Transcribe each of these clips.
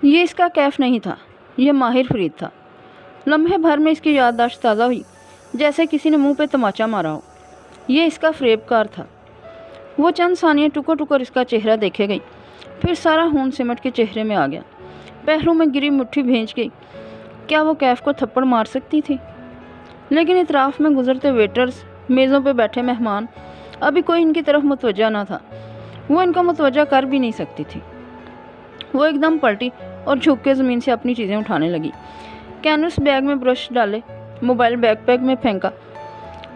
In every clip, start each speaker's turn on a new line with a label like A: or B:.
A: ये इसका कैफ नहीं था, ये माहिर फरीद था। लम्हे भर में इसकी याददाश्त ताज़ा हुई, जैसे किसी ने मुंह पे तमाचा मारा हो। ये इसका फ़रेबकार था। वो चंद सानिये टुकर टुकर इसका चेहरा देखे गई, फिर सारा खून सिमट के चेहरे में आ गया। पहलू में गिरी मुट्ठी भींच गई। क्या वो कैफ को थप्पड़ मार सकती थी? लेकिन इतराफ़ में गुजरते वेटर्स, मेज़ों पे बैठे मेहमान, अभी कोई इनकी तरफ मुतवज्जा ना था। वो इनका मुतवज्जा कर भी नहीं सकती थी। वो एकदम पलटी और झुक के ज़मीन से अपनी चीज़ें उठाने लगी। कैनवस बैग में ब्रश डाले, मोबाइल बैकपैक में फेंका।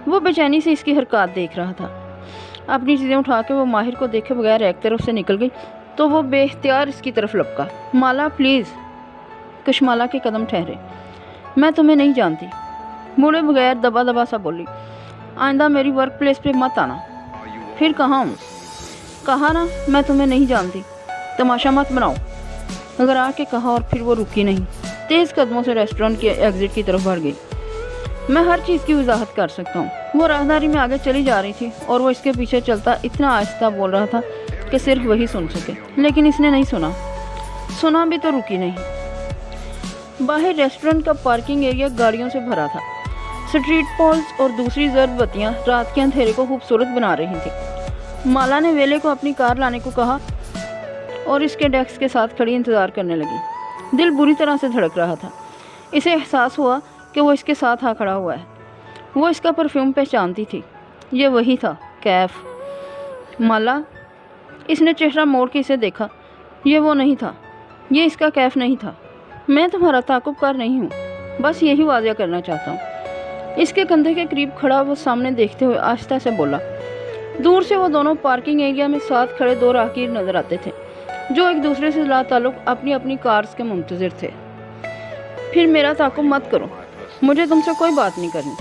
A: वो बेचैनी से इसकी हरकत देख रहा था। अपनी चीज़ें उठा के वो माहिर को देखे बगैर एक तरफ से निकल गई तो वो बेख्तियार इसकी तरफ लपका। माला प्लीज़। कशमाला के कदम ठहरे। मैं तुम्हें नहीं जानती, मुड़े बगैर दबा दबा सा बोली। आइंदा मेरी वर्क प्लेस पे मत आना। फिर कहाँ हूँ? कहा ना मैं तुम्हें नहीं जानती, तमाशा मत बनाओ। अगर आके कहा और फिर वो रुकी नहीं, तेज़ कदमों से रेस्टोरेंट के एग्ज़िट की तरफ बढ़ गई। मैं हर चीज़ की वजाहत कर सकता हूँ। वो राहदारी में आगे चली जा रही थी और वो इसके पीछे चलता इतना आहिस्ता बोल रहा था कि सिर्फ वही सुन सके, लेकिन इसने नहीं सुना भी तो रुकी नहीं। बाहर रेस्टोरेंट का पार्किंग एरिया गाड़ियों से भरा था। स्ट्रीट पोल्स और दूसरी जर्द बत्तियाँ रात के अंधेरे को खूबसूरत बना रही थी। माला ने वेले को अपनी कार लाने को कहा और इसके डेस्क के साथ खड़ी इंतज़ार करने लगी। दिल बुरी तरह से धड़क रहा था। इसे एहसास हुआ कि वो इसके साथ आ खड़ा हुआ है। वो इसका परफ्यूम पहचानती थी। ये वही था, कैफ। माला। इसने चेहरा मोड़ के इसे देखा। ये वो नहीं था, ये इसका कैफ नहीं था। मैं तुम्हारा ताक़ुबकार नहीं हूँ, बस यही वाज़िया करना चाहता हूँ। इसके कंधे के करीब खड़ा वो सामने देखते हुए आहिस्ता से बोला। दूर से वो दोनों पार्किंग एरिया में साथ खड़े दो राहगीर नजर आते थे, जो एक दूसरे से लाताल्लुक़ अपनी अपनी कार्स के मुंतज़िर थे। फिर मेरा ताक़ुब मत करो, मुझे तुमसे कोई बात नहीं करनी।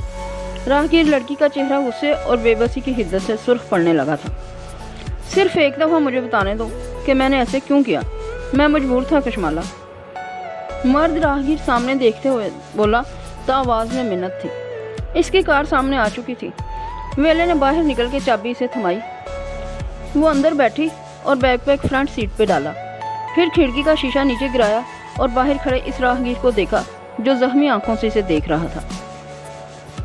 A: राहगीर लड़की का चेहरा गुस्से और बेबसी की हिद्दत से सुर्ख पड़ने लगा था। सिर्फ एक दफ़ा मुझे बताने दो कि मैंने ऐसे क्यों किया। मैं मजबूर था कशमाला। मर्द राहगीर सामने देखते हुए बोला तो आवाज़ में मिन्नत थी। इसकी कार सामने आ चुकी थी। वेले ने बाहर निकल के चाबी से थमाई। वो अंदर बैठी और बैकपैक फ्रंट सीट पे डाला। फिर खिड़की का शीशा नीचे गिराया और बाहर खड़े इस राहगीर को देखा जो जख्मी आंखों से इसे देख रहा था।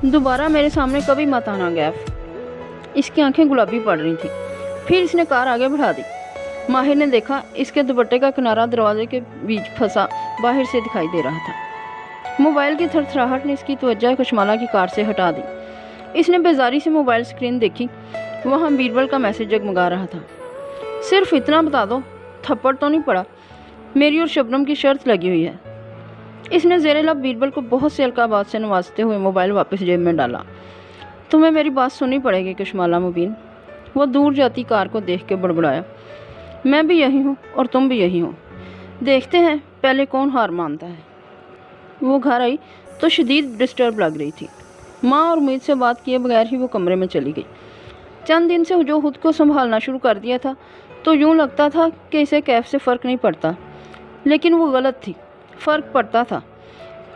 A: दोबारा मेरे सामने कभी मत आना गैफ। इसकी आंखें गुलाबी पड़ रही थी। फिर इसने कार आगे बढ़ा दी। माहिर ने देखा इसके दुपट्टे का किनारा दरवाजे के बीच फंसा बाहर से दिखाई दे रहा था। मोबाइल की थरथराहट ने इसकी तवज्जो कशमाला की कार से हटा दी। इसने बेजारी से मोबाइल स्क्रीन देखी। वहाँ बीरबल का मैसेज जगमगा रहा था। सिर्फ इतना बता दो, थप्पड़ तो नहीं पड़ा? मेरी और शबनम की शर्त लगी हुई है। इसने ज़ेरे लब बीरबल को बहुत से अलकाबात से नवाजते हुए मोबाइल वापस जेब में डाला। तुम्हें मेरी बात सुननी पड़ेगी कशमाला मुबीन। वो दूर जाती कार को देख के बड़बड़ाया। मैं भी यही हूँ और तुम भी यही हो। देखते हैं पहले कौन हार मानता है। वो घर आई तो शदीद डिस्टर्ब लग रही थी। माँ और उम्मीद से बात किए बगैर ही वो कमरे में चली गई। चंद दिन से जो खुद को संभालना शुरू कर दिया था तो यूँ लगता था कि इसे कैफ से फ़र्क नहीं पड़ता, लेकिन वो गलत थी। फ़र्क पड़ता था।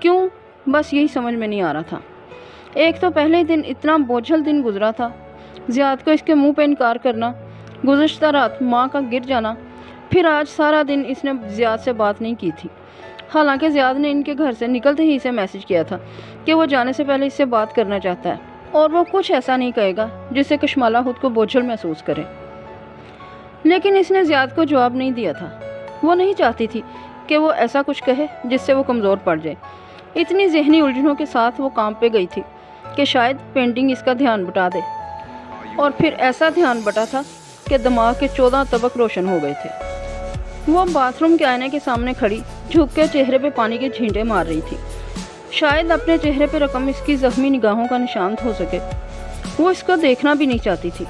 A: क्यों? बस यही समझ में नहीं आ रहा था। एक तो पहले दिन इतना बोझल दिन गुजरा था। ज़ियाद को इसके मुंह पे इनकार करना, गुज़श्ता रात माँ का गिर जाना, फिर आज सारा दिन इसने ज़ियाद से बात नहीं की थी। हालांकि ज़ियाद ने इनके घर से निकलते ही इसे मैसेज किया था कि वो जाने से पहले इससे बात करना चाहता है और वो कुछ ऐसा नहीं कहेगा जिससे कशमाला खुद को बोझल महसूस करे। लेकिन इसने ज़ियाद को जवाब नहीं दिया था। वो नहीं चाहती थी कि वो ऐसा कुछ कहे जिससे वो कमज़ोर पड़ जाए। इतनी जहनी उलझनों के साथ वो काम पे गई थी कि शायद पेंटिंग इसका ध्यान बटा दे, और फिर ऐसा ध्यान बटा था कि दिमाग के 14 तबक रोशन हो गए थे। वो बाथरूम के आईने के सामने खड़ी झुक के चेहरे पे पानी के छींटे मार रही थी। शायद अपने चेहरे पे रकम इसकी ज़ख्मी निगाहों का निशान हो सके। वो इसको देखना भी नहीं चाहती थी।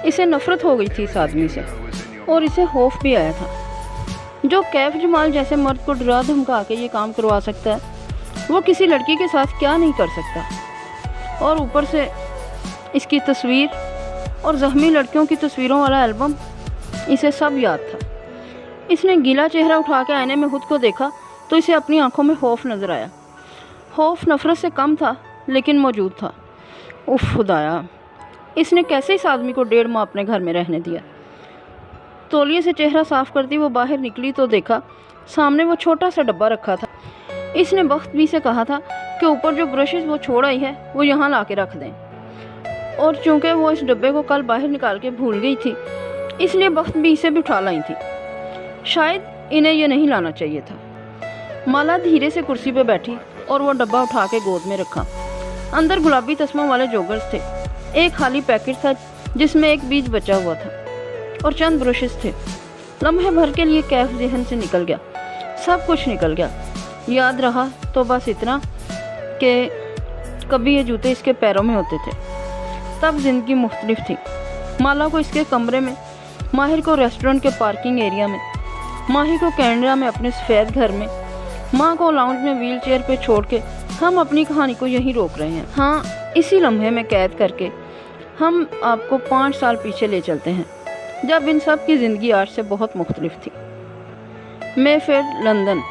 A: इसे नफ़रत हो गई थी इस आदमी से, और इसे खौफ भी आया था। जो कैफ जमाल जैसे मर्द को डरा धमका के ये काम करवा सकता है, वो किसी लड़की के साथ क्या नहीं कर सकता। और ऊपर से इसकी तस्वीर और ज़ख्मी लड़कियों की तस्वीरों वाला एल्बम, इसे सब याद था। इसने गीला चेहरा उठा के आईने में खुद को देखा तो इसे अपनी आंखों में खौफ नज़र आया। खौफ नफ़रत से कम था लेकिन मौजूद था। उफ खुदाया, इसने कैसे इस आदमी को 1.5 माह अपने घर में रहने दिया। तौलिए से चेहरा साफ करती वो बाहर निकली तो देखा सामने वो छोटा सा डब्बा रखा था। इसने बख्तबी से कहा था कि ऊपर जो ब्रशेस वो छोड़ आई है वो यहाँ ला के रख दें, और चूंकि वो इस डब्बे को कल बाहर निकाल के भूल गई थी, इसलिए बख्तबी इसे भी उठा लाई थी। शायद इन्हें यह नहीं लाना चाहिए था। माला धीरे से कुर्सी पे बैठी और वो डब्बा उठा के गोद में रखा। अंदर गुलाबी तस्मों वाले जोगर्स थे, एक खाली पैकेट था जिसमें एक बीज बचा हुआ था और चंद ब्रशेस थे। लम्हे भर के लिए कैफ ज़हन से निकल गया, सब कुछ निकल गया। याद रहा तो बस इतना कि कभी ये जूते इसके पैरों में होते थे। तब जिंदगी मुख्तलिफ थी। माला को इसके कमरे में, माहिर को रेस्टोरेंट के पार्किंग एरिया में, माही को कनाडा में अपने सफ़ेद घर में, माँ को लाउंज में व्हील चेयर पर छोड़ के हम अपनी कहानी को यहीं रोक रहे हैं। हाँ, इसी लम्हे में कैद करके हम आपको 5 साल पीछे ले चलते हैं, जब इन सब की ज़िंदगी आज से बहुत मुख्तलिफ थी। Mayfair, London.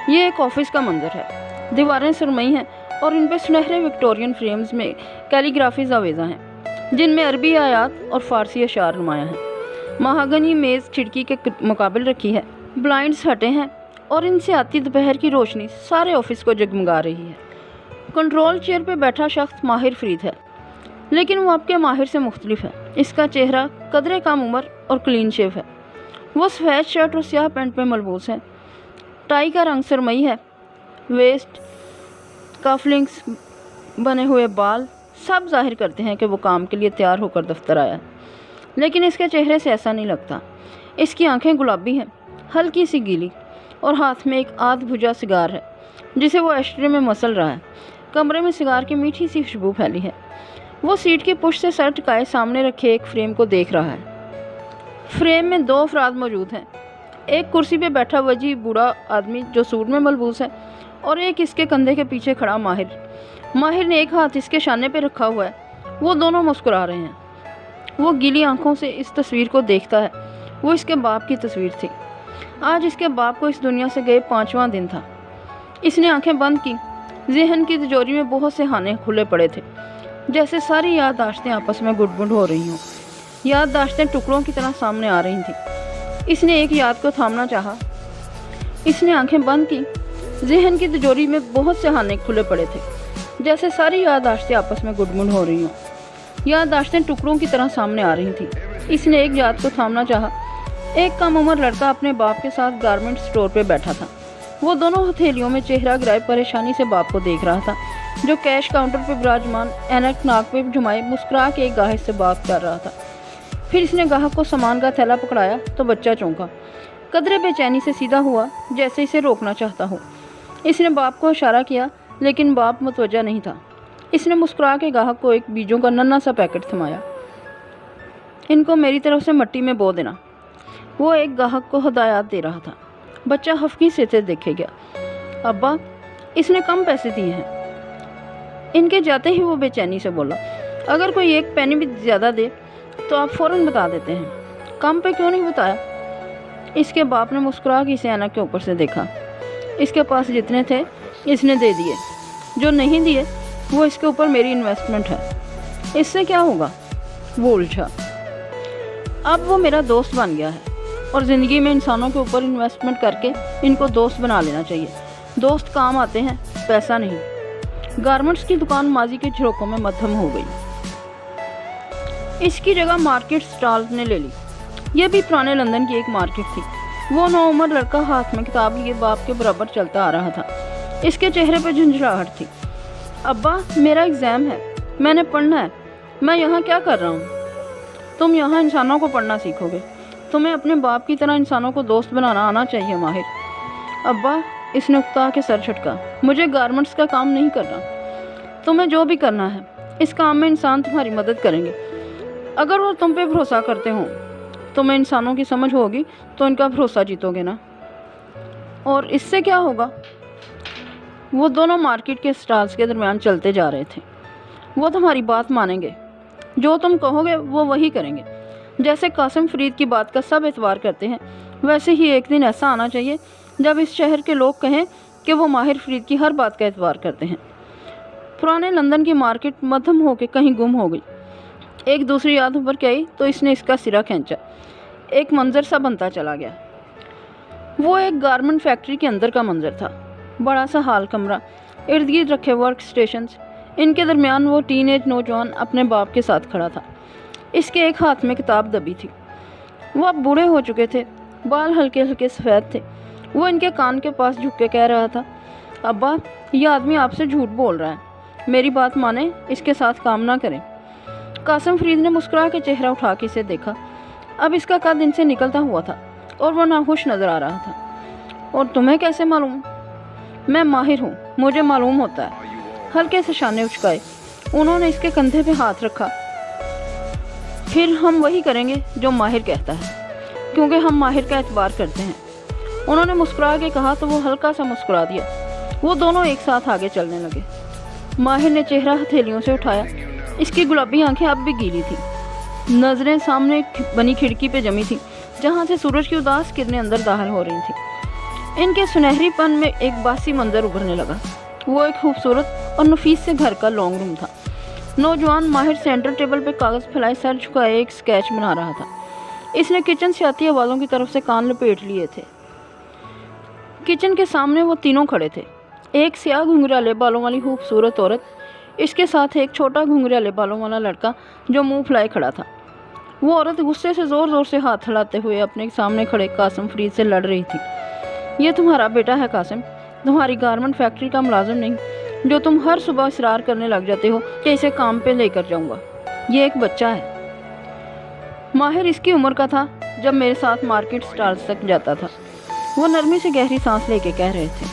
A: ये एक ऑफिस का मंजर है। दीवारें सुरमई हैं और इन पर सुनहरे विक्टोरियन फ्रेम्स में कैलीग्राफीज आवेज़ा हैं, जिनमें अरबी आयात और फ़ारसी अशार नुमायाँ हैं। महागनी मेज़ खिड़की के मुकाबिल रखी है, ब्लाइंड्स हटे हैं और इनसे आती दोपहर की रोशनी सारे ऑफिस को जगमगा रही है। कंट्रोल चेयर पर बैठा शख्स माहिर फरीद है, लेकिन वो आपके माहिर से मुख्तलिफ है। इसका चेहरा कदरे कम उम्र और क्लीन शेव है। वो सफ़ेद शर्ट और स्याह पैंट पे मलबूस है। टाई का रंग सरमई है। वेस्ट, कफलिंग्स, बने हुए बाल सब जाहिर करते हैं कि वो काम के लिए तैयार होकर दफ्तर आया है, लेकिन इसके चेहरे से ऐसा नहीं लगता। इसकी आंखें गुलाबी हैं, हल्की सी गीली, और हाथ में एक आध भुजा सिगार है जिसे वो एस्ट्रे में मसल रहा है। कमरे में सिगार की मीठी सी खुशबू फैली है। वो सीट की पुश से सर टिकाए सामने रखे एक फ्रेम को देख रहा है। फ्रेम में 2 अफराद मौजूद हैं। एक कुर्सी पे बैठा वजी बूढ़ा आदमी जो सूट में मलबूस है, और एक इसके कंधे के पीछे खड़ा माहिर। माहिर ने एक हाथ इसके शाने पे रखा हुआ है। वो दोनों मुस्कुरा रहे हैं। वो गीली आंखों से इस तस्वीर को देखता है। वो इसके बाप की तस्वीर थी। आज इसके बाप को इस दुनिया से गए 5वां दिन था। इसने आंखें बंद की। ज़हन की तिजोरी में बहुत से खाने खुले पड़े थे, जैसे सारी याददाश्तें आपस में गुड़गुड़ हो रही हों। याददाश्तें टुकड़ों की तरह सामने आ रही थीं। इसने एक याद को थामना चाहा। इसने आंखें बंद की। ज़हन की तिजोरी में बहुत से खाने खुले पड़े थे, जैसे सारी याददाश्तें आपस में गुड़गुड़ हो रही हों। याददाश्तें टुकड़ों की तरह सामने आ रही थीं। इसने एक याद को थामना चाहा। एक कम उम्र लड़का अपने बाप के साथ गारमेंट स्टोर पर बैठा था। वो दोनों हथेलियों में चेहरा गिराए परेशानी से बाप को देख रहा था, जो कैश काउंटर पर विराजमान ऐनक नाक पे झुमाए मुस्कुरा के एक गाहक से बात कर रहा था। फिर इसने गाहक को सामान का थैला पकड़ाया तो बच्चा चौंका, कदरे बेचैनी से सीधा हुआ जैसे इसे रोकना चाहता हो। इसने बाप को इशारा किया, लेकिन बाप मुतवज्जा नहीं था। इसने मुस्कुरा के गाहक को एक बीजों का नन्हा सा पैकेट थमाया। इनको मेरी तरफ से मिट्टी में बो देना। वो एक गाहक को हदायत दे रहा था। बच्चा हफ्की से देखे गया। अब्बा, इसने कम पैसे दिए हैं। इनके जाते ही वो बेचैनी से बोला, अगर कोई एक पैनी भी ज़्यादा दे तो आप फ़ौरन बता देते हैं। कम पे क्यों नहीं बताया? इसके बाप ने मुस्कुरा के इसे ऐनक के ऊपर से देखा। इसके पास जितने थे इसने दे दिए, जो नहीं दिए वो इसके ऊपर मेरी इन्वेस्टमेंट है। इससे क्या होगा? वो उलझा। अब वो मेरा दोस्त बन गया है और ज़िंदगी में इंसानों के ऊपर इन्वेस्टमेंट करके इनको दोस्त बना लेना चाहिए। दोस्त काम आते हैं, पैसा नहीं। गारमेंट्स की दुकान माजी के झरोकों में मध्यम हो गई। इसकी जगह मार्केट स्टॉल ने ले ली। यह भी पुराने लंदन की एक मार्केट थी। वो नौउम्र लड़का हाथ में किताब लिए बाप के बराबर चलता आ रहा था। इसके चेहरे पर झुंझलाहट थी। अब्बा, मेरा एग्ज़ाम है, मैंने पढ़ना है। मैं यहाँ क्या कर रहा हूँ? तुम यहाँ इंसानों को पढ़ना सीखोगे। तुम्हें अपने बाप की तरह इंसानों को दोस्त बनाना आना चाहिए माहिर। अब्बा, इसने उकता के सर झटका। मुझे गारमेंट्स का काम नहीं करना। तुम्हें जो भी करना है, इस काम में इंसान तुम्हारी मदद करेंगे। अगर वो तुम पे भरोसा करते हो, तुम्हें इंसानों की समझ होगी तो इनका भरोसा जीतोगे ना। और इससे क्या होगा? वो दोनों मार्केट के स्टॉल्स के दरमियान चलते जा रहे थे। वो तुम्हारी बात मानेंगे, जो तुम कहोगे वो वही करेंगे। जैसे कासिम फरीद की बात का सब एतबार करते हैं, वैसे ही एक दिन ऐसा आना चाहिए जब इस शहर के लोग कहें कि वो माहिर फरीद की हर बात का एतबार करते हैं। पुराने लंदन की मार्केट मध्यम होकर कहीं गुम हो गई। एक दूसरी याद उभर के आई तो इसने इसका सिरा खींचा। एक मंजर सा बनता चला गया। وہ ایک گارمنٹ فیکٹری کے اندر کا منظر تھا۔ بڑا سا ہال کمرہ، ارد گرد رکھے ورک اسٹیشنز، ان کے درمیان وہ ٹین ایج نوجوان اپنے باپ کے ساتھ کھڑا تھا۔ اس کے ایک ہاتھ میں کتاب دبی تھی۔ وہ اب بوڑھے ہو چکے تھے، بال ہلکے ہلکے سفید تھے۔ وہ ان کے کان کے پاس جھک کے کہہ رہا تھا، ابا یہ آدمی آپ سے جھوٹ بول رہا ہے، میری بات مانیں، اس کے ساتھ کام نہ کریں۔ قاسم فرید نے مسکرا کے چہرہ اٹھا کے اسے دیکھا۔ اب اس کا قد ان سے نکلتا ہوا تھا اور وہ ناخوش نظر آ رہا تھا۔ اور تمہیں کیسے معلوم؟ میں ماہر ہوں، مجھے معلوم ہوتا ہے۔ ہلکے سے شانے اچکائے انہوں نے اس کے کندھے پہ ہاتھ رکھا۔ پھر ہم وہی کریں گے جو ماہر کہتا ہے، کیونکہ ہم ماہر کا اعتبار کرتے ہیں۔ انہوں نے مسکرا کے کہا تو وہ ہلکا سا مسکرا دیا۔ وہ دونوں ایک ساتھ آگے چلنے لگے۔ ماہر نے چہرہ ہتھیلیوں سے اٹھایا۔ اس کی گلابی آنکھیں اب بھی گیلی تھیں۔ نظریں سامنے بنی کھڑکی پہ جمی تھیں، جہاں سے سورج کی اداس کرنیں اندر داخل ہو رہی تھیں۔ ان کے سنہری پن میں ایک باسی منظر ابھرنے لگا۔ وہ ایک خوبصورت اور نفیس سے گھر کا لانگ روم تھا۔ نوجوان ماہر سینٹر ٹیبل پہ کاغذ پھیلائے سر جھکائے ایک سکیچ بنا رہا تھا۔ اس نے کچن سے آتی آوازوں کی طرف سے کان لپیٹ لیے تھے۔ کچن کے سامنے وہ تینوں کھڑے تھے۔ ایک سیاہ گھنگریالے بالوں والی خوبصورت عورت، اس کے ساتھ ایک چھوٹا گھنگریالے بالوں والا لڑکا جو منہ پھلائے کھڑا تھا۔ وہ عورت غصے سے زور زور سے ہاتھ ہلاتے ہوئے اپنے سامنے کھڑے قاسم فرید سے لڑ رہی تھی۔ یہ تمہارا بیٹا ہے قاسم، تمہاری گارمنٹ فیکٹری کا ملازم نہیں، جو تم ہر صبح اصرار کرنے لگ جاتے ہو کہ اسے کام پہ لے کر جاؤں گا۔ یہ ایک بچہ ہے۔ ماہر اس کی عمر کا تھا جب میرے ساتھ مارکیٹ سٹالز تک جاتا تھا۔ وہ نرمی سے گہری سانس لے کے کہہ رہے تھے،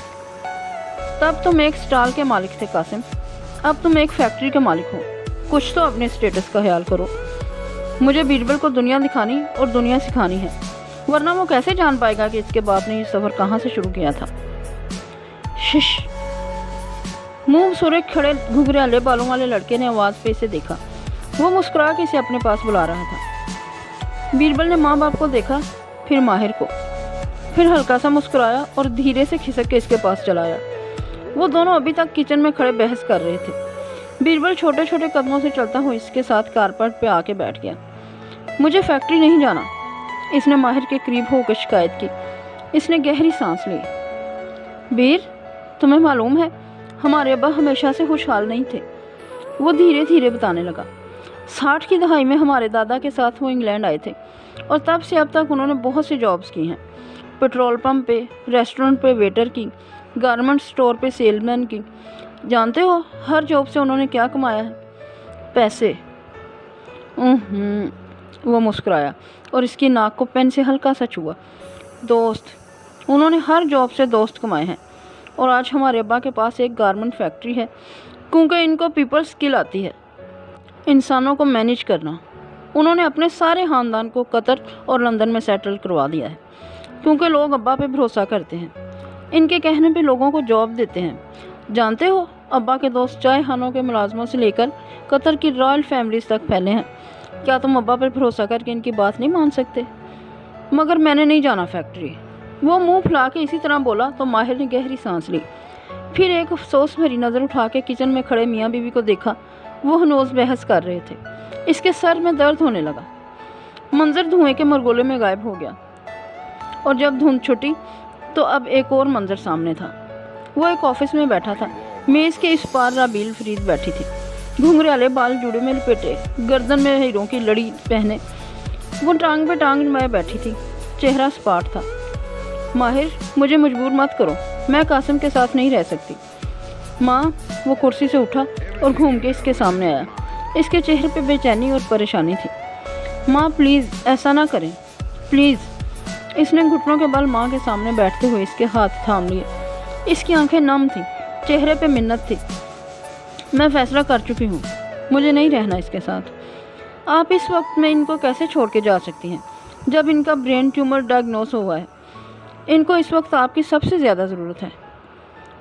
A: تب تم ایک سٹال کے مالک تھے قاسم، اب تم ایک فیکٹری کے مالک ہو۔ کچھ تو اپنے سٹیٹس کا خیال کرو۔ مجھے بیربل کو دنیا دکھانی اور دنیا سکھانی ہے، ورنہ وہ کیسے جان پائے گا کہ اس کے باپ نے یہ سفر کہاں سے شروع کیا تھا۔ شش۔ منہ سورے کھڑے گھنگریالے بالوں والے لڑکے نے آواز پہ اسے دیکھا۔ وہ مسکرا کے اسے اپنے پاس بلا رہا تھا۔ بیربل نے ماں باپ کو دیکھا، پھر ماہر کو، پھر ہلکا سا مسکرایا اور دھیرے سے کھسک کے اس کے پاس چلا آیا۔ وہ دونوں ابھی تک کچن میں کھڑے بحث کر رہے تھے۔ بیربل چھوٹے چھوٹے قدموں سے چلتا ہوا اس کے ساتھ کارپیٹ پہ آ کے بیٹھ گیا۔ مجھے فیکٹری نہیں جانا، اس نے ماہر کے قریب ہو کے شکایت کی۔ اس نے گہری سانس لی۔ بیر، تمہیں معلوم ہے ہمارے ابا ہمیشہ سے خوشحال نہیں تھے، وہ دھیرے دھیرے بتانے لگا۔ 60 کی دہائی میں ہمارے دادا کے ساتھ وہ انگلینڈ آئے تھے اور تب سے اب تک انہوں نے بہت سی جابز کی ہیں، پیٹرول پمپ پہ، ریسٹورنٹ پہ ویٹر کی، گارمنٹ سٹور پہ سیل مین کی۔ جانتے ہو ہر جاب سے انہوں نے کیا کمایا ہے؟ پیسے۔ وہ مسکرایا اور اس کی ناک کو پین سے ہلکا سا چھوا۔ دوست، انہوں نے ہر جاب سے دوست کمائے ہیں، اور آج ہمارے ابا کے پاس ایک گارمنٹ فیکٹری ہے، کیونکہ ان کو پیپل اسکل آتی ہے، انسانوں کو مینیج کرنا۔ انہوں نے اپنے سارے خاندان کو قطر اور لندن میں سیٹل کروا دیا ہے، کیونکہ لوگ ابا پہ بھروسہ کرتے ہیں، ان کے کہنے پہ لوگوں کو جاب دیتے ہیں۔ جانتے ہو ابا کے دوست چائے خانوں کے ملازموں سے لے کر قطر کی رائل فیملیز تک پھیلے ہیں۔ کیا تم ابا پر بھروسہ کر کے ان کی بات نہیں مان سکتے؟ مگر میں نے نہیں جانا فیکٹری۔ وہ منہ پھلا کے اسی طرح بولا تو ماہر نے گہری سانس لی، پھر ایک افسوس بھری نظر اٹھا کے کچن میں کھڑے میاں بیوی کو دیکھا۔ وہ ہنوز بحث کر رہے تھے۔ اس کے سر میں درد ہونے لگا۔ منظر دھوئیں کے مرگولے میں غائب ہو گیا، اور جب دھند چھٹی تو اب ایک اور منظر سامنے تھا۔ وہ ایک آفس میں بیٹھا تھا۔ میز کے اس پار رابیل فرید بیٹھی تھی، گھنگریالے بال جوڑے میں لپیٹے، گردن میں ہیروں کی لڑی پہنے۔ وہ ٹانگ پہ ٹانگ نمائے بیٹھی تھی، چہرہ سپاٹ تھا۔ ماہر، مجھے مجبور مت کرو، میں قاسم کے ساتھ نہیں رہ سکتی۔ ماں۔ وہ کرسی سے اٹھا اور گھوم کے اس کے سامنے آیا۔ اس کے چہرے پہ بے چینی اور پریشانی تھی۔ ماں پلیز ایسا نہ کریں، پلیز۔ اس نے گھٹنوں کے بل ماں کے سامنے بیٹھتے ہوئے اس کے ہاتھ تھام لیے۔ اس کی آنکھیں نم تھیں، چہرے پہ منت تھی۔ میں فیصلہ کر چکی ہوں، مجھے نہیں رہنا اس کے ساتھ۔ آپ اس وقت میں ان کو کیسے چھوڑ کے جا سکتی ہیں جب ان کا برین ٹیومر ڈائگنوز ہوا ہے؟ ان کو اس وقت آپ کی سب سے زیادہ ضرورت ہے۔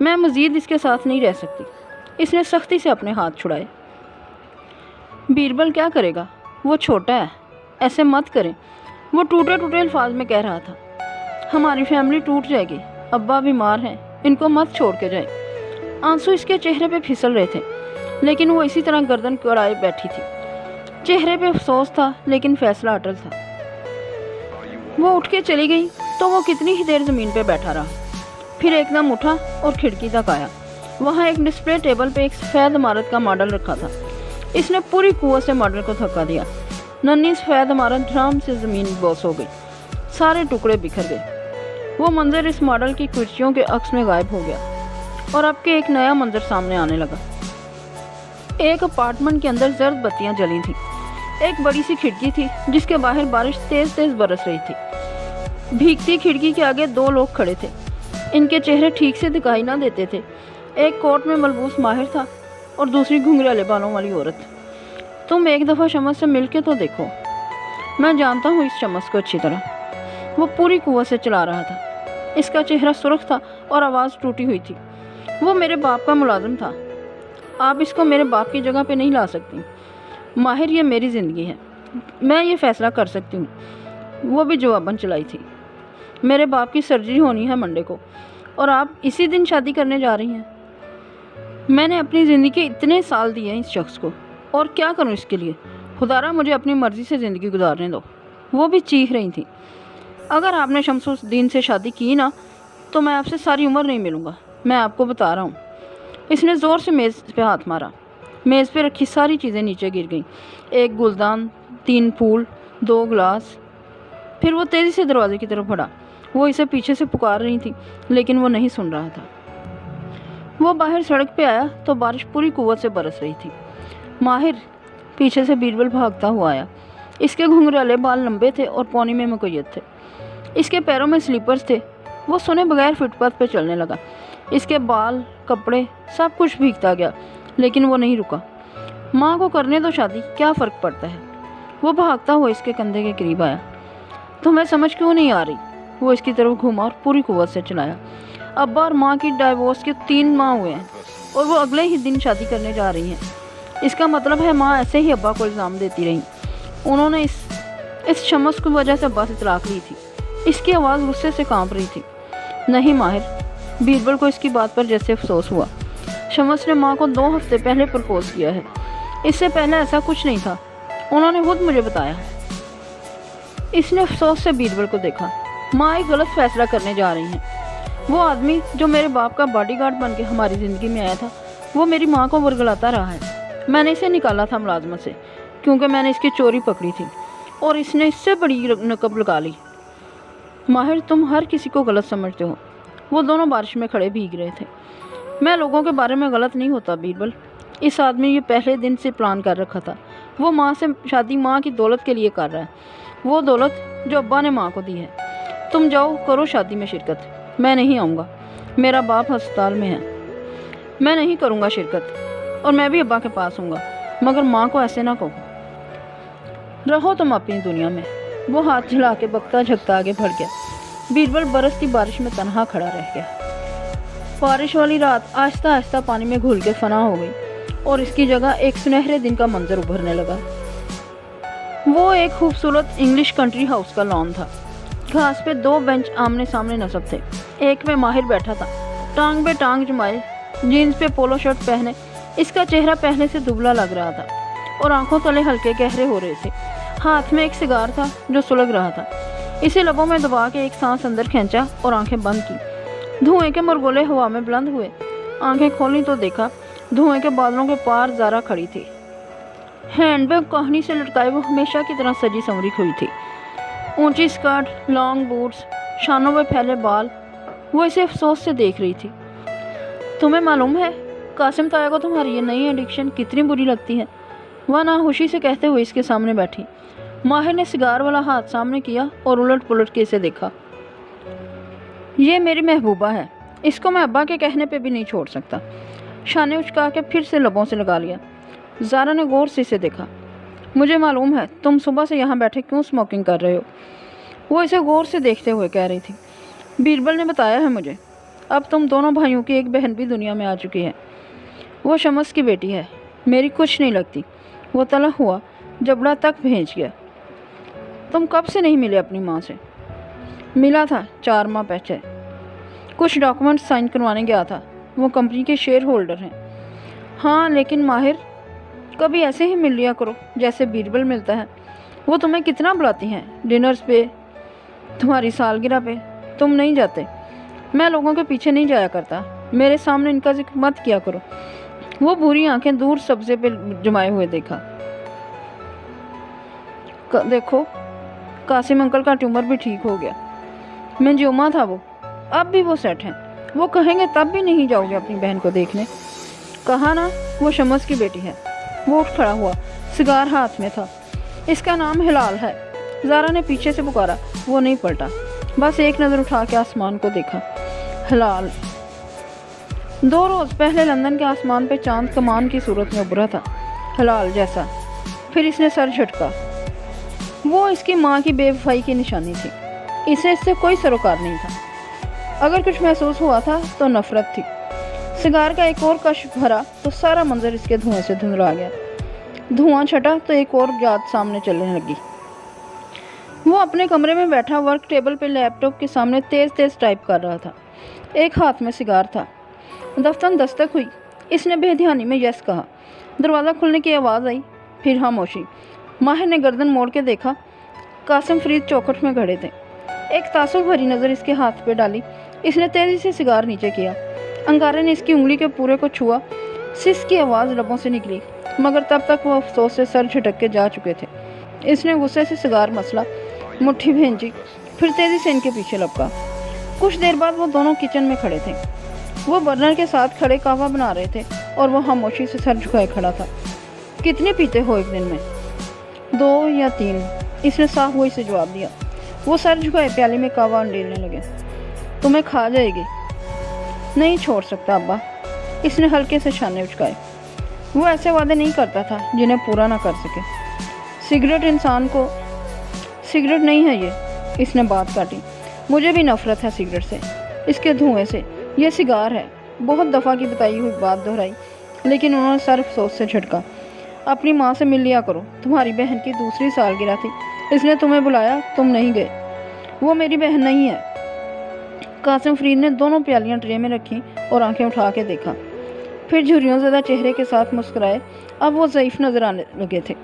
A: میں مزید اس کے ساتھ نہیں رہ سکتی۔ اس نے سختی سے اپنے ہاتھ چھڑائے۔ بیربل کیا کرے گا؟ وہ چھوٹا ہے، ایسے مت کریں۔ وہ ٹوٹے ٹوٹے الفاظ میں کہہ رہا تھا۔ ہماری فیملی ٹوٹ جائے گی، ابا بیمار ہیں، ان کو مت چھوڑ کے جائے۔ آنسو اس کے چہرے پہ پھسل رہے تھے، لیکن وہ اسی طرح گردن کڑائے بیٹھی تھی۔ چہرے پہ افسوس تھا، لیکن فیصلہ اٹل تھا۔ وہ اٹھ کے چلی گئی تو وہ کتنی ہی دیر زمین پہ بیٹھا رہا، پھر ایک دم اٹھا اور کھڑکی تک آیا۔ وہاں ایک ڈسپلے ٹیبل پہ ایک سفید عمارت کا ماڈل رکھا تھا۔ اس نے پوری قوت سے ماڈل کو دھکا دیا۔ ننھی سفید عمارت دھڑام سے زمین بوس ہو گئی، سارے ٹکڑے بکھر گئے۔ وہ منظر اس ماڈل کی کرسیوں کے عکس میں غائب ہو گیا اور اب کے ایک نیا منظر سامنے آنے لگا۔ ایک اپارٹمنٹ کے اندر زرد بتیاں جلی تھیں۔ ایک بڑی سی کھڑکی تھی جس کے باہر بارش تیز تیز برس رہی تھی۔ بھیگتی کھڑکی کے آگے دو لوگ کھڑے تھے، ان کے چہرے ٹھیک سے دکھائی نہ دیتے تھے۔ ایک کوٹ میں ملبوس ماہر تھا اور دوسری گھنگریالے بالوں والی عورت۔ تم ایک دفعہ شمس سے مل کے تو دیکھو۔ میں جانتا ہوں اس شمس کو اچھی طرح۔ وہ پوری قوت سے چلا رہا تھا۔ اس کا چہرہ سرخ تھا اور آواز ٹوٹی ہوئی تھی۔ وہ میرے باپ کا ملازم تھا، آپ اس کو میرے باپ کی جگہ پہ نہیں لا سکتی۔ ماہر، یہ میری زندگی ہے، میں یہ فیصلہ کر سکتی ہوں۔ وہ بھی جواباً چلائی تھی۔ میرے باپ کی سرجری ہونی ہے منڈے کو اور آپ اسی دن شادی کرنے جا رہی ہیں۔ میں نے اپنی زندگی کے اتنے سال دیے ہیں اس شخص کو، اور کیا کروں اس کے لیے؟ خدا را مجھے اپنی مرضی سے زندگی گزارنے دو۔ وہ بھی چیخ رہی تھی۔ اگر آپ نے شمس الدین سے شادی کی نا تو میں آپ سے ساری عمر نہیں ملوں گا، میں آپ کو بتا رہا ہوں۔ اس نے زور سے میز پہ ہاتھ مارا۔ میز پہ رکھی ساری چیزیں نیچے گر گئیں، ایک گلدان، 3 پھول، 2 گلاس۔ پھر وہ تیزی سے دروازے کی طرف بڑھا۔ وہ اسے پیچھے سے پکار رہی تھی لیکن وہ نہیں سن رہا تھا۔ وہ باہر سڑک پہ آیا تو بارش پوری قوت سے برس رہی تھی۔ ماہر، پیچھے سے بیربل بھاگتا ہوا آیا۔ اس کے گھنگریالے بال لمبے تھے اور پونی میں مقید تھے۔ اس کے پیروں میں سلیپرز تھے۔ وہ سنے بغیر فٹ پاتھ پہ چلنے لگا۔ اس کے بال، کپڑے، سب کچھ بھیگتا گیا لیکن وہ نہیں رکا۔ ماں کو کرنے دو شادی، کیا فرق پڑتا ہے؟ وہ بھاگتا ہوا اس کے کندھے کے قریب آیا۔ تمہیں سمجھ کیوں نہیں آ رہی؟ وہ اس کی طرف گھوما اور پوری قوت سے چلایا۔ ابا اور ماں کی ڈائیورس کے 3 ماہ ہوئے ہیں اور وہ اگلے ہی دن شادی کرنے جا رہی ہیں۔ اس کا مطلب ہے ماں ایسے ہی ابا کو الزام دیتی رہی۔ انہوں نے اس شمس کی وجہ سے ابا سے طلاق لی تھی۔ اس کی آواز غصے سے کانپ رہی تھی۔ نہیں ماہر، بیربل کو اس کی بات پر جیسے افسوس ہوا۔ شمس نے ماں کو 2 ہفتے پہلے پرپوز کیا ہے، اس سے پہلے ایسا کچھ نہیں تھا، انہوں نے خود مجھے بتایا۔ اس نے افسوس سے بیربل کو دیکھا۔ ماں ایک غلط فیصلہ کرنے جا رہی ہیں۔ وہ آدمی جو میرے باپ کا باڈی گارڈ بن کے ہماری زندگی میں آیا تھا، وہ میری ماں کو ورگلاتا رہا ہے۔ میں نے اسے نکالا تھا ملازمت سے کیونکہ میں نے اس کی چوری پکڑی تھی اور اس نے اس سے بڑی نقب لگا لی۔ ماہر، تم ہر کسی کو غلط سمجھتے ہو۔ وہ دونوں بارش میں کھڑے بھیگ رہے تھے۔ میں لوگوں کے بارے میں غلط نہیں ہوتا بیربل۔ اس آدمی نے یہ پہلے دن سے پلان کر رکھا تھا۔ وہ ماں سے شادی ماں کی دولت کے لیے کر رہا ہے، وہ دولت جو ابا نے ماں کو دی ہے۔ تم جاؤ کرو شادی میں شرکت، میں نہیں آؤں گا، میرا باپ ہسپتال میں ہے، میں نہیں کروں گا شرکت، اور میں بھی ابا کے پاس ہوں گا، مگر ماں کو ایسے نہ کہو۔ رہو تم اپنی دنیا میں۔ وہ ہاتھ جھلا کے بکتا جھکتا آگے بڑھ گیا۔ بیربل برستی بارش میں تنہا کھڑا رہ گیا۔ بارش والی رات آہستہ آہستہ پانی میں گھل کے فنا ہو گئی اور اس کی جگہ ایک سنہرے دن کا منظر ابھرنے لگا۔ وہ ایک خوبصورت انگلش کنٹری ہاؤس کا لان تھا۔ گھاس پہ 2 بینچ آمنے سامنے نصب تھے۔ ایک پہ ماہر بیٹھا تھا، ٹانگ پہ ٹانگ جمائے، جینز پہ پولو شرٹ پہنے۔ اس کا چہرہ پہلے سے دبلا لگ رہا تھا اور آنکھوں تلے ہلکے گہرے ہو رہے تھے۔ ہاتھ میں ایک سگار تھا جو سلگ رہا تھا۔ اسے لبوں میں دبا کے ایک سانس اندر کھینچا اور آنکھیں بند کی۔ دھوئیں کے مرگولے ہوا میں بلند ہوئے۔ آنکھیں کھولی تو دیکھا دھوئیں کے بادلوں کے پار زارا کھڑی تھی۔ ہینڈ بیگ کہانی سے لٹکائے وہ ہمیشہ کی طرح سجی سنوری ہوئی تھی۔ اونچی اسکرٹ، لانگ بوٹس، شانوں پہ پھیلے بال۔ وہ اسے افسوس سے دیکھ رہی تھی۔ تمہیں معلوم ہے قاسم تایا کو تمہاری یہ نئی ایڈکشن کتنی بری لگتی ہے؟ وہ ناخوشی سے کہتے ہوئے اس کے سامنے بیٹھی۔ ماہر نے سگار والا ہاتھ سامنے کیا اور الٹ پلٹ کے اسے دیکھا۔ یہ میری محبوبہ ہے، اس کو میں ابا کے کہنے پہ بھی نہیں چھوڑ سکتا۔ شانے اچکا کے پھر سے لبوں سے لگا لیا۔ زارا نے غور سے اسے دیکھا۔ مجھے معلوم ہے تم صبح سے یہاں بیٹھے کیوں اسموکنگ کر رہے ہو، وہ اسے غور سے دیکھتے ہوئے کہہ رہی تھی۔ بیربل نے بتایا ہے مجھے، اب تم دونوں بھائیوں کی ایک بہن بھی دنیا میں آ چکی ہے۔ وہ شمس کی بیٹی ہے، میری کچھ نہیں لگتی۔ وہ تلخ ہوا، جبڑا تک بھیج گیا۔ تم کب سے نہیں ملے اپنی ماں سے؟ ملا تھا 4 ماہ پہلے، کچھ ڈاکومنٹ سائن کروانے گیا تھا، وہ کمپنی کے شیئر ہولڈر ہیں۔ ہاں لیکن ماہر، کبھی ایسے ہی مل لیا کرو جیسے بیربل ملتا ہے۔ وہ تمہیں کتنا بلاتی ہیں، ڈنرز پہ، تمہاری سالگرہ پہ۔ तुम नहीं जाते। मैं लोगों के पीछे नहीं जाया करता, मेरे सामने इनका जिक्र मत किया करो। वो बुरी आंखें दूर सब्जे पे जमाए हुए देखा। देखो, कासिम अंकल का ट्यूमर भी ठीक हो गया। मंजूमा था वो, अब भी वो सेट हैं। वो कहेंगे तब भी नहीं जाओगे अपनी बहन को देखने। कहा ना, वो शमस की बेटी है। वो उठ खड़ा हुआ, सिगार हाथ में था। इसका नाम हिलाल है। ज़ारा ने पीछे से पुकारा। वो नहीं पलटा, बस एक नज़र उठा के आसमान को देखा। हिलाल 2 रोज़ पहले लंदन के आसमान पे चांद कमान की सूरत में उभरा था, हिलाल जैसा। फिर इसने सर झटका। वो इसकी माँ की बेवफाई की निशानी थी। इसे इससे कोई सरोकार नहीं था। अगर कुछ महसूस हुआ था तो नफरत थी। सिगार का एक और कश भरा तो सारा मंजर इसके धुएं से धुंधला गया। धुआं छटा तो एक और याद सामने चलने लगी। वो अपने कमरे में बैठा वर्क टेबल पे लैपटॉप के सामने तेज़ तेज़ टाइप कर रहा था। एक हाथ में सिगार था। दफ्तन दस्तक हुई। इसने बेध्यानी में यस कहा। दरवाज़ा खुलने की आवाज़ आई, फिर खामोशी। माहिर ने गर्दन मोड़ के देखा। कासिम फरीद चौखट में खड़े थे। एक तासुब भरी नज़र इसके हाथ पे डाली। इसने तेज़ी से सिगार नीचे किया। अंगारे ने इसकी उंगली के पूरे को छुआ। सिस की आवाज़ लबों से निकली, मगर तब तक वो अफसोस से सर झटक के जा चुके थे। इसने गुस्से से सिगार मसला, मुट्ठी भेंची, फिर तेज़ी से इनके पीछे लपका। कुछ देर बाद वो दोनों किचन में खड़े थे। वो बर्नर के साथ खड़े कहवा बना रहे थे और वो खामोशी से सर झुकाए खड़ा था। कितने पीते हो एक दिन में? 2 या 3, इसने साफ वही से जवाब दिया। वो सर झुकाए प्याली में कहवा अंडेलने लगे। तुम्हें खा जाएगी। नहीं छोड़ सकता अब्बा, इसने हल्के से छाने उचकाए। वो ऐसे वादे नहीं करता था जिन्हें पूरा ना कर सके। सिगरेट इंसान को, सिगरेट नहीं है ये, इसने बात काटी। मुझे भी नफरत है सिगरेट से, इसके धुएं से। ये सिगार है। बहुत दफ़ा की बताई हुई बात दोहराई, लेकिन उन्होंने सर अफसोस से झटका। अपनी माँ से मिल लिया करो, तुम्हारी बहन की दूसरी सालगिरह थी। इसने तुम्हें बुलाया, तुम नहीं गए। वो मेरी बहन नहीं है। कासिम फरीद ने दोनों प्यालियाँ ट्रे में रखी और आंखें उठा के देखा, फिर झुर्रियों ज़्यादा चेहरे के साथ मुस्कुराए। अब वो ज़ईफ़ नज़र आने लगे थे।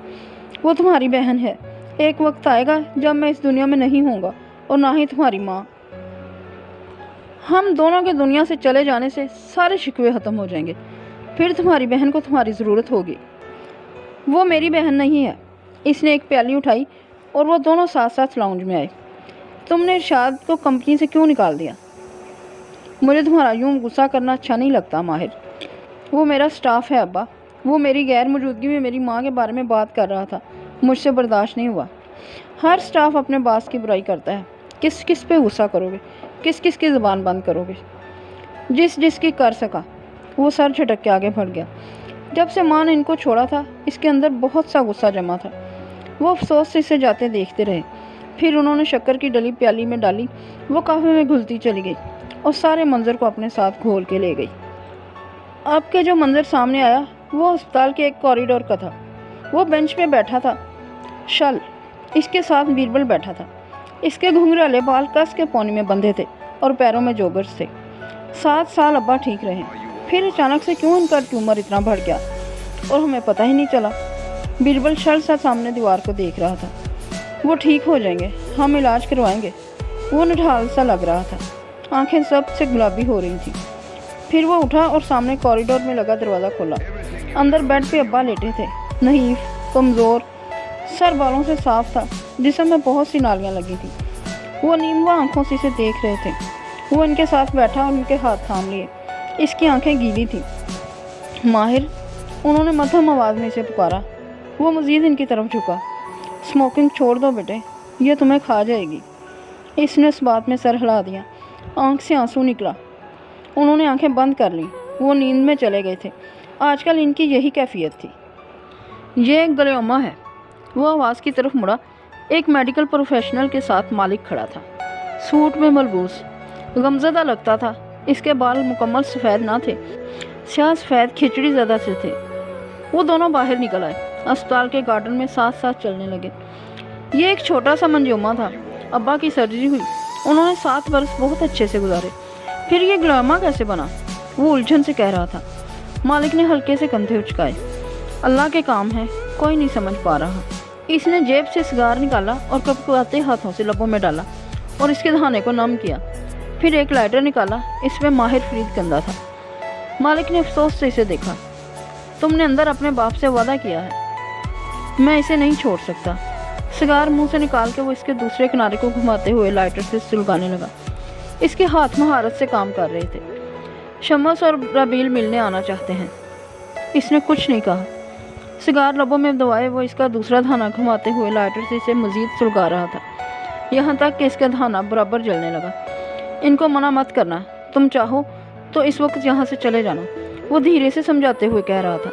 A: वो तुम्हारी बहन है। एक वक्त आएगा जब मैं इस दुनिया में नहीं होऊंगा, और ना ही तुम्हारी माँ। हम दोनों के दुनिया से चले जाने से सारे शिकवे ख़त्म हो जाएंगे। फिर तुम्हारी बहन को तुम्हारी ज़रूरत होगी। वो मेरी बहन नहीं है। इसने एक प्याली उठाई और वो दोनों साथ साथ लाउंज में आए। तुमने इरशाद को कंपनी से क्यों निकाल दिया? मुझे तुम्हारा यूं गुस्सा करना अच्छा नहीं लगता माहिर। वो मेरा स्टाफ है अब्बा। वो मेरी गैर मौजूदगी में मेरी माँ के बारे में बात कर रहा था। मुझसे बर्दाश्त नहीं हुआ। हर स्टाफ अपने बास की बुराई करता है। किस किस पे गुस्सा करोगे? किस किस की ज़ुबान बंद करोगे? जिस जिसकी कर सका। वो सर झटक के आगे बढ़ गया। जब से माँ ने इनको छोड़ा था, इसके अंदर बहुत सा गुस्सा जमा था। वो अफसोस से इसे जाते देखते रहे। फिर उन्होंने शक्कर की डली प्याली में डाली। वो काफ़े में घुलती चली गई और सारे मंजर को अपने साथ घोल के ले गई। अब के जो मंजर सामने आया वो अस्पताल के एक कॉरिडोर का था। वो बेंच पे बैठा था, शल, इसके साथ बीरबल बैठा था। इसके घुंघराले बाल कस के पौनी में बंधे थे और पैरों में जोगर्स थे। 7 साल अब्बा ठीक रहे, फिर अचानक से क्यों इनका ट्यूमर इतना बढ़ गया और हमें पता ही नहीं चला। बीरबल शल सा सामने दीवार को देख रहा था। वो ठीक हो जाएंगे, हम इलाज करवाएंगे। वो निढाल सा लग रहा था, आंखें सबसे गुलाबी हो रही थी। फिर वो उठा और सामने कॉरिडोर में लगा दरवाज़ा खोला। अंदर बेड पे अब्बा लेटे थे, नहीफ, कमज़ोर, सर बालों से साफ था, जिसम में बहुत सी नालियाँ लगी थी। वो नीमवा आंखों से इसे देख रहे थे। वो इनके साथ बैठा और उनके हाथ थाम लिए। इसकी आंखें गीली थी। माहिर, उन्होंने मध्यम आवाज़ में इसे पुकारा। वो मज़ीद इनकी तरफ झुका। स्मोकिंग छोड़ दो बेटे, ये तुम्हें खा जाएगी। इसने इस बात में सर हिला दिया। आंख से आंसू निकला। उन्होंने आंखें बंद कर लीं। वो नींद में चले गए थे। आजकल इनकी यही कैफियत थी। ये एक ग्लियोमा है। वो आवाज़ की तरफ मुड़ा। एक मेडिकल प्रोफेशनल के साथ मालिक खड़ा था, सूट में मलबूस, गमज़दा लगता था। इसके बाल मुकम्मल सफ़ेद ना थे, स्याह सफ़ेद खिचड़ी ज़्यादा से थे। वो दोनों बाहर निकल आए, अस्पताल के गार्डन में साथ साथ चलने लगे। ये एक छोटा सा मंजूमा था। अब्बा की सर्जरी हुई। उन्होंने 7 बरस बहुत अच्छे से गुजारे। फिर ये ग्लियोमा कैसे बना? वो उलझन से कह रहा था। मालिक ने हल्के से कंधे उचकाए। अल्लाह के काम है, कोई नहीं समझ पा रहा। इसने जेब से सिगार निकाला और कपकपाते हाथों से लबों में डाला और इसके दहाने को नम किया। پھر ایک لائٹر نکالا، اس پہ ماہر فرید کندہ تھا۔ مالک نے افسوس سے اسے دیکھا۔ تم نے اندر اپنے باپ سے وعدہ کیا ہے، میں اسے نہیں چھوڑ سکتا۔ سگار منہ سے نکال کے وہ اس کے دوسرے کنارے کو گھماتے ہوئے لائٹر سے سلگانے لگا۔ اس کے ہاتھ مہارت سے کام کر رہے تھے۔ شمس اور رابیل ملنے آنا چاہتے ہیں۔ اس نے کچھ نہیں کہا۔ سگار لبوں میں دبائے وہ اس کا دوسرا دھانا گھماتے ہوئے لائٹر سے اسے مزید سلگا رہا تھا، یہاں تک کہ اس کا دھانا برابر جلنے لگا۔ ان کو منع مت کرنا، تم چاہو تو اس وقت یہاں سے چلے جانا، وہ دھیرے سے سمجھاتے ہوئے کہہ رہا تھا۔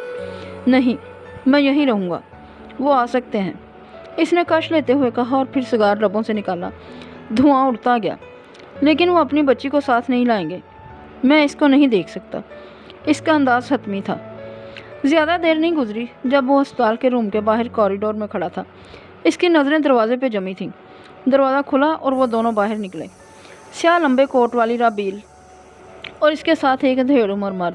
A: نہیں، میں یہیں رہوں گا، وہ آ سکتے ہیں، اس نے کش لیتے ہوئے کہا اور پھر سگار لبوں سے نکالا۔ دھواں اڑتا گیا۔ لیکن وہ اپنی بچی کو ساتھ نہیں لائیں گے، میں اس کو نہیں دیکھ سکتا۔ اس کا انداز حتمی تھا۔ زیادہ دیر نہیں گزری جب وہ اسپتال کے روم کے باہر کوریڈور میں کھڑا تھا۔ اس کی نظریں دروازے پہ جمی تھیں۔ دروازہ کھلا اور وہ دونوں باہر نکلے۔ سیاہ لمبے کوٹ والی رابیل اور اس کے ساتھ ایک ادھیڑ عمر مرد،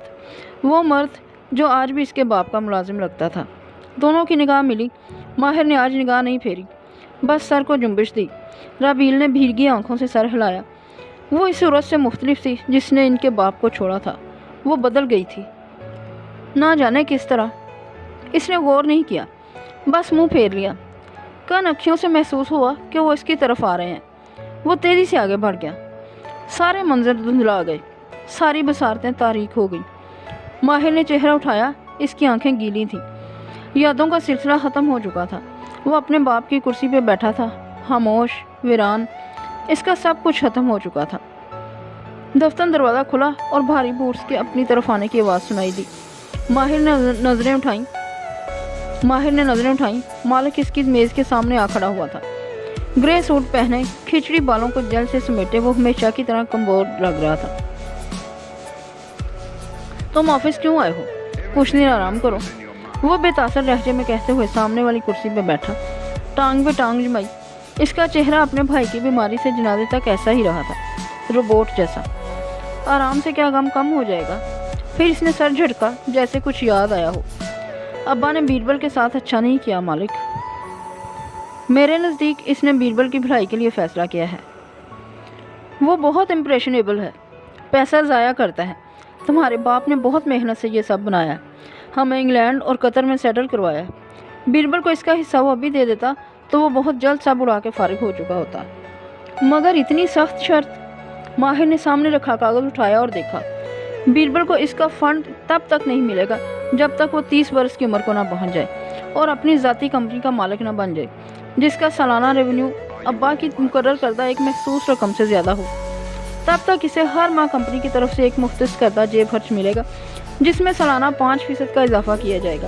A: وہ مرد جو آج بھی اس کے باپ کا ملازم لگتا تھا۔ دونوں کی نگاہ ملی۔ ماہر نے آج نگاہ نہیں پھیری، بس سر کو جنبش دی۔ رابیل نے بھیگی آنکھوں سے سر ہلایا۔ وہ اس عورت سے مختلف تھی جس نے ان کے باپ کو چھوڑا تھا۔ وہ بدل گئی تھی، نہ جانے کس طرح۔ اس نے غور نہیں کیا، بس منہ پھیر لیا۔ کن اکھیوں سے محسوس ہوا کہ وہ اس کی طرف آ رہے ہیں۔ وہ تیزی سے آگے بڑھ گیا۔ سارے منظر دھندلا گئے، ساری بصارتیں تاریک ہو گئیں۔ ماہر نے چہرہ اٹھایا، اس کی آنکھیں گیلی تھیں۔ یادوں کا سلسلہ ختم ہو چکا تھا۔ وہ اپنے باپ کی کرسی پہ بیٹھا تھا، خاموش، ویران۔ اس کا سب کچھ ختم ہو چکا تھا۔ دفتر دروازہ کھلا اور بھاری بوٹس کے اپنی طرف آنے کی آواز سنائی دی۔ ماہر نے نظریں اٹھائیں۔ مالک اس کی میز کے سامنے آ کھڑا ہوا تھا۔ گرے سوٹ پہنے، کھچڑی بالوں کو جل سے سمیٹے وہ ہمیشہ کی طرح کمزور لگ رہا تھا۔ تم آفس کیوں آئے ہو؟ کچھ دن آرام کرو، وہ بے تاثر لہجے میں کہتے ہوئے سامنے والی کرسی پہ بیٹھا، ٹانگ پہ ٹانگ جمائی۔ اس کا چہرہ اپنے بھائی کی بیماری سے جنازے تک ایسا ہی رہا تھا، روبوٹ جیسا۔ آرام سے کیا غم کم ہو جائے گا؟ پھر اس نے سر جھٹکا جیسے کچھ یاد آیا ہو۔ ابا نے بیربل کے ساتھ اچھا نہیں کیا مالک۔ میرے نزدیک اس نے بیربل کی بھلائی کے لیے فیصلہ کیا ہے۔ وہ بہت امپریشنیبل ہے، پیسہ ضائع کرتا ہے۔ تمہارے باپ نے بہت محنت سے یہ سب بنایا ہے، ہمیں انگلینڈ اور قطر میں سیٹل کروایا ہے۔ بیربل کو اس کا حصہ وہ ابھی دے دیتا تو وہ بہت جلد سب اڑا کے فارغ ہو چکا ہوتا۔ مگر اتنی سخت شرط؟ ماہر نے سامنے رکھا کاغذ اٹھایا اور دیکھا۔ بیربل کو اس کا فنڈ تب تک نہیں ملے گا جب تک وہ 30 برس کی عمر کو نہ پہنچ جائے اور اپنی ذاتی کمپنی کا مالک نہ بن جائے جس کا سالانہ ریونیو ابا کی مقرر کردہ ایک محسوس رقم سے زیادہ ہو۔ تب تک اسے ہر ماہ کمپنی کی طرف سے ایک مختص کردہ جیب خرچ ملے گا جس میں سالانہ 5% کا اضافہ کیا جائے گا۔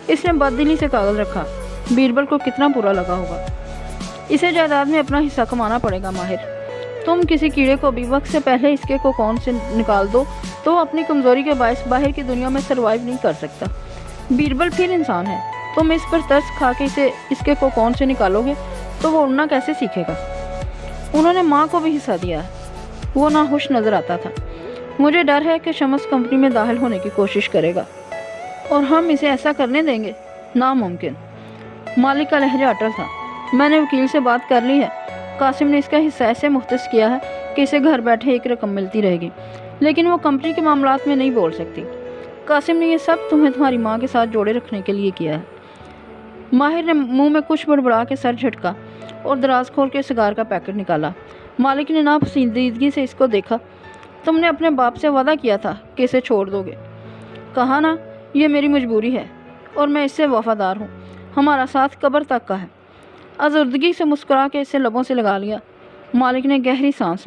A: اس نے بددلی سے کاغذ رکھا۔ بیربل کو کتنا برا لگا ہوگا۔ اسے جائیداد میں اپنا حصہ کمانا پڑے گا ماہر۔ تم کسی کیڑے کو بھی وقت سے پہلے اس کے کوکون سے نکال دو تو وہ اپنی کمزوری کے باعث باہر کی دنیا میں سروائیو نہیں کر سکتا۔ بیربل پھر انسان ہے، تم اس پر ترس کھا کے اسے اس کے کوکون سے نکالو گے تو وہ اڑنا کیسے سیکھے گا؟ انہوں نے ماں کو بھی حصہ دیا ہے۔ وہ ناخوش نظر آتا تھا۔ مجھے ڈر ہے کہ شمس کمپنی میں داخل ہونے کی کوشش کرے گا اور ہم اسے ایسا کرنے دیں گے؟ ناممکن۔ مالک کا لہجہ اٹل تھا۔ میں نے وکیل سے بات کر لی ہے، قاسم نے اس کا حصہ ایسے مختص کیا ہے کہ اسے گھر بیٹھے ایک رقم ملتی رہے گی، لیکن وہ کمپنی کے معاملات میں نہیں بول سکتی۔ قاسم نے یہ سب تمہیں تمہاری ماں کے ساتھ جوڑے رکھنے کے لیے کیا ہے۔ ماہر نے منہ میں کچھ بڑبڑا کے سر جھٹکا اور دراز کھول کے سگار کا پیکٹ نکالا۔ مالک نے ناپسندیدگی سے اس کو دیکھا۔ تم نے اپنے باپ سے وعدہ کیا تھا کہ اسے چھوڑ دو گے۔ کہا نا، یہ میری مجبوری ہے اور میں اس سے وفادار ہوں۔ ہمارا ساتھ قبر تک کا ہے۔ آزردگی سے مسکرا کے اسے لبوں سے لگا لیا۔ مالک نے گہری سانس لی۔